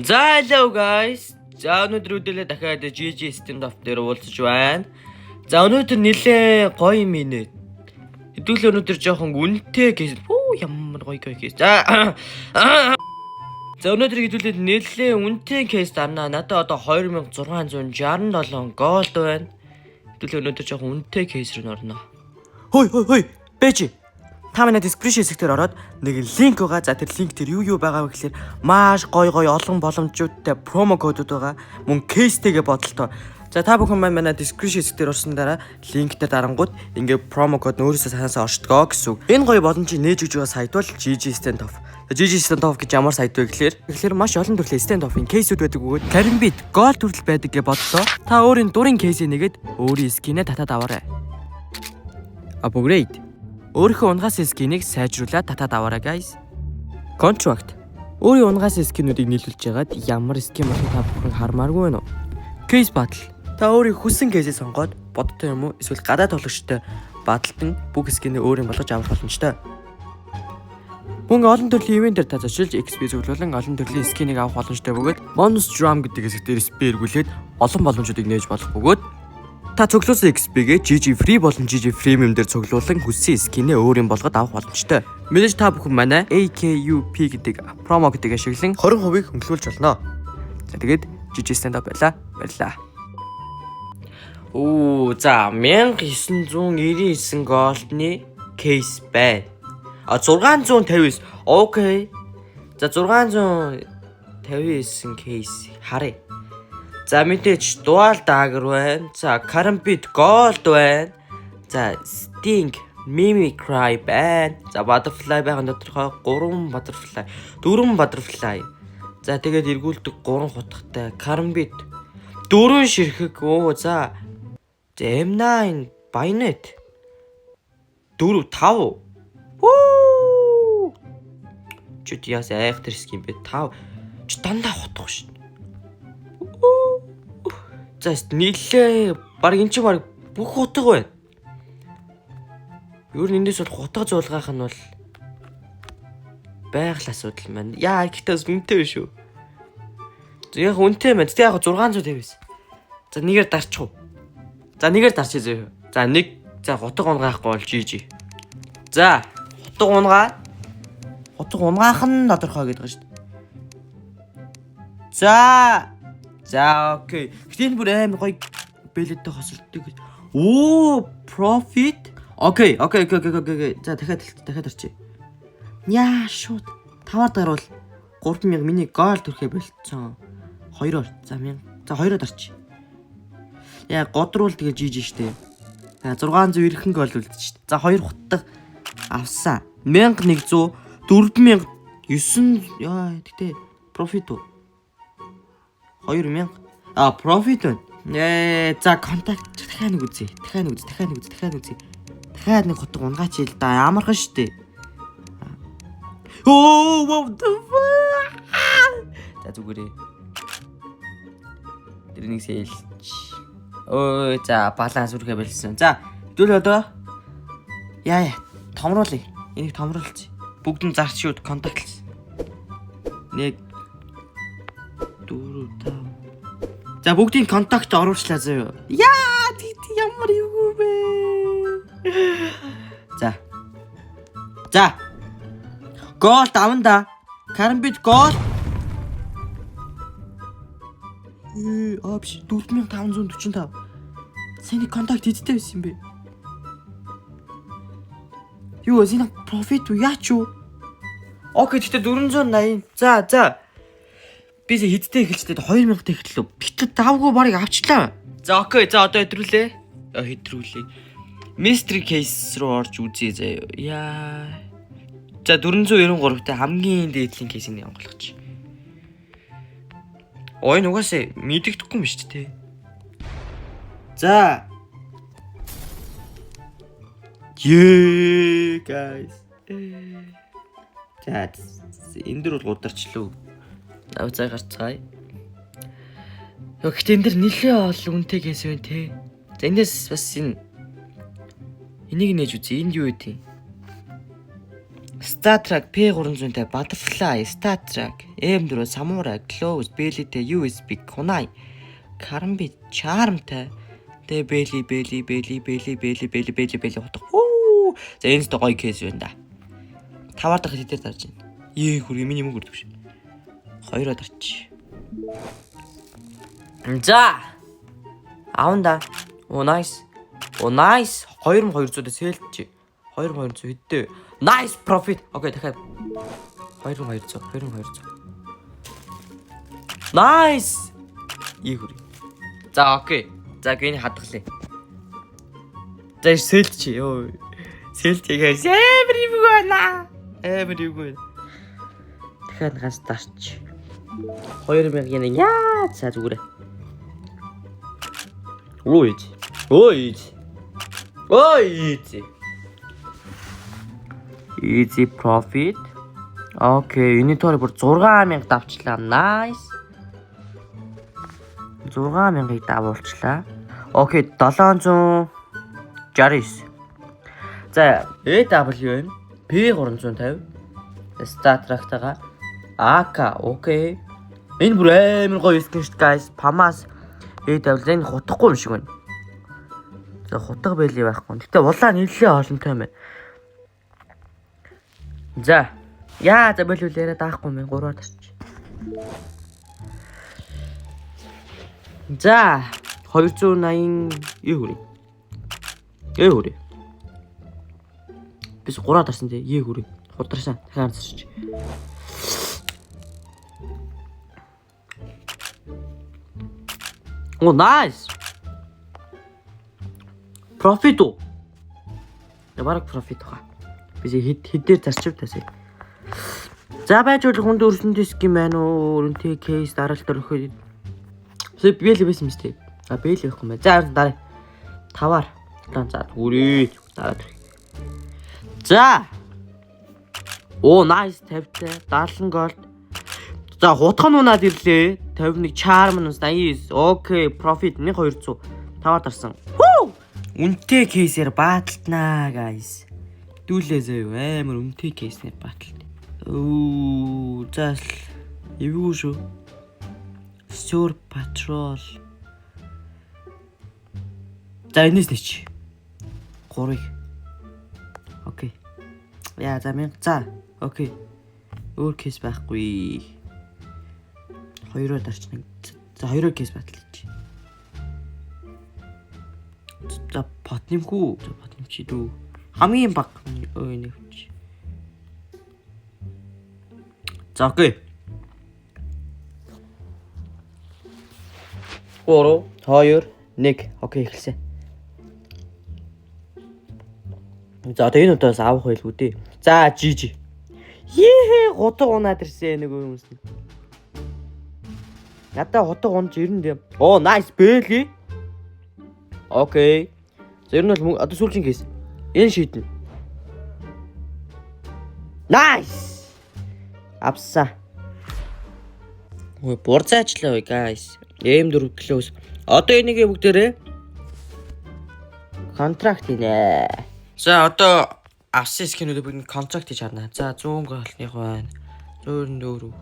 За hello guys. За өнөөдөр үдэлээ дахиад GG stand-off дээр уулзаж байна. За өнөөдөр нэлээ гоё юм инэ. Хэдүүлээ өнөөдөр жоохон үнэтэй кейс. Ямар гоё кейс. За өнөөдөр хэдүүлээ нэлээ үнэтэй кейс дарна. Надад одоо 2667 голд байна. Хэдүүлээ өнөөдөр жоохон үнэтэй кейс рүү орно. Хой. Бэжи. Та манай description хэсгээр ороод нэг линк байгаа. За тэр линк тэр юу байгаа вэ гэхээр маш гоё олон боломжуудтай промо кодууд байгаа. Мөн кейстэйгээ бодолтой. За та бүхэн манай description хэсгээр орсон дараа линктээр дарангууд ингээ промо код өөрөөсөө санаасаа оршдгоо гэсэн үг. Энэ гоё боломжийг нээж өгж байгаа сайт бол GG Stand-off. GG Stand-off гэж ямар сайт вэ гэхээр маш олон төрлийн Stand-off-ын кейсүүд байдаг бөгөөд Каримбит гол төрөл байдаг гэж бодлоо. Та өөрийн дурын кейсийг нэгээд өөрийн скинээ татаад аваарай. Upgrade өөрийнхөө унгаас скинийг сайжруулаад татаад аваарай guys. Contract өөрийн унгаас скинүүдийг нийлүүлж ягаад ямар скин болохыг та бүхэн хармааргүй байна уу? Case battle та өөрийн хүссэн кейсээ сонгоод бодтой юм уу эсвэл гадаад тоглогчтой баталтан бүх скинээ өөрийн болгож авах боломжтой. Мөн олон төрлийн ивентээр та зочилж XP зөвлөлөн олон төрлийн скинийг авах боломжтой бөгөөд bonus drum гэдэг хэсгээр XP эргүүлээд олон боломжуудыг нээж болох бөгөөд та цуглуулсан XP-гээ GG Free болон GG Premium дээр цуглуулсан хүссэн скинээ өөрийн болгоод авах боломжтой. Мэдээж та бүхэн манай AKUP гэдэг промо гэдэг ашиглан 20% хөнгөлүүлж болно. За тэгээд GG Stand-off баярлаа. За 1999 голдны кейс байна. 659. Окей. За 659 кейс харъя. За мэдээж Dual Dagger байна. За Karambit Gold байна. За Sting Mimicry байна. За Butterfly байгаа тодорхой 3 Butterfly, 4 Butterfly. За тэгээд эргүүлдэг 3 хутгатай Karambit 4 ширхэг. За M9 Bayonet 4 5. Чүт яс айхтар скин бэ 5. Ч дандаа хутгах шин. За нийлээ баг эн чинь баг бүх хутга байна. Юу н эндээс бол хутга зуулгаах нь бол байгаль асуудал маань. Яа гэхдээ үнэтэй биш үү? Яг үнэтэй байна. Тэ яг 650. За нэгээр дарчих уу? За нэгээр дарчих зөө. За нэг за хутга унгаахгүй бол GG. За хутга унгаах нь тодорхой гэдэг шүү дээ. За окей. Гэтэн бүр амар гоё бэлэттэй хосолттой гэж. Profit. Окей. За дахиад арчи. Яа шууд. 5-аар дарвал 3000 миний гол төрхөө болцсон. 2-оор. За 1000. За 2-оор арчи. Яа годруул тэгээ GG штэ. За 600 ирхэн гол үлдэж штэ. За 2 хутдаг авсан. 1100 4000 9 яа тэгтээ профит уу? 2000. Профит байна. За контакт дахиад нэг үзье. Дахиад нэг хутга унгаач ил да. Ямархан штэ. What the fuck? За зүгээрээ. Тэрнийг сэлж. За баланс үргэ болсон. За дүүл одоо. Яа. Томруулъя. Энийг томруулчих. Бүгд нь зарч шууд контактлс. 1 4 5. За бүгдийн контакт оруулчлаа заяа. Яа ямар юу бэ? За. Гол давнда. Карамбит гол. Опш 4545. Синий контакт эдтэй байсан юм бэ? Юу синий профит уу яач юу? Окей тэгтээ 480. За. Бис хэдтэй эхэлжтэй 2000-тай эхэллээ. Битэд давгүй барыг авчлаа. За окей. За одоо хэдрүүлээ. Mystery case руу орж үзье заяа. Яа. За 493-тай хамгийн дээдлийн кейсийг онгойлгоч. Энэ угаасаа мэдэгдэхгүй юм шүү дээ. За. Guys. За энэ дөр бол ударчлаа. Навцай гарцгаая. Гэхдээ энэ дэр нэлээ олон үнэтэй кейс байна те. За эндээс бас энийг нээж үзье. Энд юу вэ? Star Trek P300-тай Butterfly, Star Trek, M4 Samurai, Close, Bailey-тэй USB, Kunai, Karambit, Charm-тай. Тэгээ Bailey утга. Оо. За энэ ч гоё кейс байна да. 5-аар дахь хитээр дарж байна. Хүрээ миний мөнгө үрдэж биш. 2-оор дарч. За. Аунда. Оо nice. 2200-д сэлч. 2200 хэдтэй. Nice profit. Окей, дахиад 2200. Nice. Хүрээ. За окей. За гэнэ хадгалаа. За сэлч. Йоо. Сэлч гээс everyone. Дахиад ганц дарч. 2000 yen яа за зүгээр. Easy profit. Окей, энэ тоор бүр 6000 давчлаа. Nice. 6000-ыг давуулчлаа. Окей, 769. За, AW нь P350. Star Trek-тайгаа AK. Окей. Энэ бүр амар гоё скин шүү guys. Pamas AW энэ хутахгүй юм шиг байна. За, хутга байлий байхгүй. Гэтэ улаан нэлээ олонтой юм байна. За. За боловлээрээ даахгүй мэн 3-аар тарч. За 280 хүрээ. Бис 3-аар тарсан тий. Хүрээ. Хударсан. Дахиад зарч. Оо nice. Profit. Бараг profit хаа. Бис хэдээр зарчив тасаа. За байж бол хүнд өрсөнд ским байна уу? Өрөнтэй кейс дараалт өрөхөд. Бэл байсан юм шүү дээ. За бэл байхгүй юм байна. За дараа 5-аар. За түрээ дараад. За. Оо nice 50-тай 70 gold. За хутхан унаад ирлээ. 51 charm нь 89. Окей, profit 1200. 5-аар дарсан. Үнтэй кейсээр бааталтнаа guys. Дүүлээ заяа амар үнтэй кейснээр бааталт. Оо зал эвгүй шүү. Sur Patrol. За энэс нэч. 3-ыг. Окей. Яа за минь. За окей. Өөр кейс байхгүй. 2-оор дарчна. За 2-оор кейс баталж. За потнимхүү. За потнимчи дүү. Хамгийн баг нэг. За окей. 3 2 1 окей эхэлсэн. За одоо энэ удаас авах байлгүй дээ. За GG. Хутга унаад ирсэн нэг хүмүүс. Надаа хутга унж ирнэ дээ. Оо nice бэли. Окей. За ер нь бол одоо сүүлчийн кейс. Энэ шийднэ. Nice. Авсаа. Ой бурцаачлаа ой guys. M4 close. Одоо энийг бүгдээрээ контрактийнэ. За одоо авсан скинүүдийг бүгд контракт хийж харна. За 100 голных байна. 194.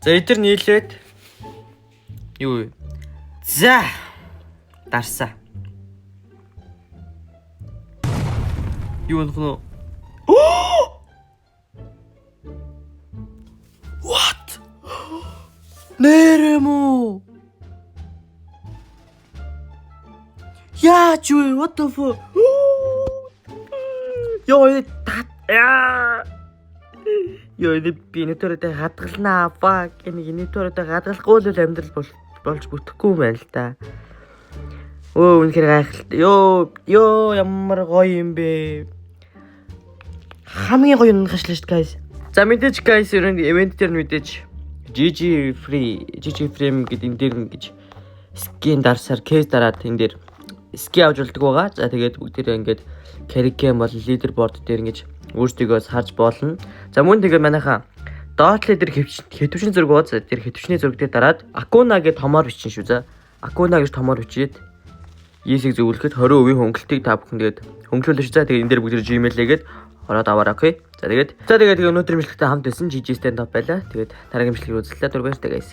За эдгээр нийлээд юу вэ? За дарсаа. Юу нөх нөө? What? Нэрэмүү. Яач вэ? What the fuck? Ёо би нэтортой хадгалнаа. Fuck. Энийг нэтортой хадгалахгүй л амьдрал болж бүтэхгүй юм байна л да. Оо үнэхээр гайхалтай. Ёо ямар гоё юм бэ. Хамгийн гоё юм хашлаа шүү guys. За мэдээж guys ерөн event дээр мэдээж GG frame гэдэг энэ дээр ингэж skin дарсаар case дараад энэ дээр skin авч болдог байгаа. За тэгээд бүгдээрээ ингэж Carry-cam бол leaderboard дээр ингэж өөрсдийгөө харж болно. За мөн тэгээд манайхаа dot leader хэтвшний зураг бод. Тэр хэтвшний зураг дээр дараад Akuna гэж томоор бичнэ шүү. За Akuna гэж томоор бичээд Yes-ийг зөвлөхөд 20% хөнгөлтийг та бүхэн тэгээд хөнгөлүүлж за тэгээд энэ дээр бүгд Gmail-ээгээд ороод аваарай. Окей. За тэгээд өнөөдрийн бичлэгтэй хамт байсан GG Stand Up байлаа. Тэгээд дараагийн бичлэгийг үзэлтэй дургуйстай guys.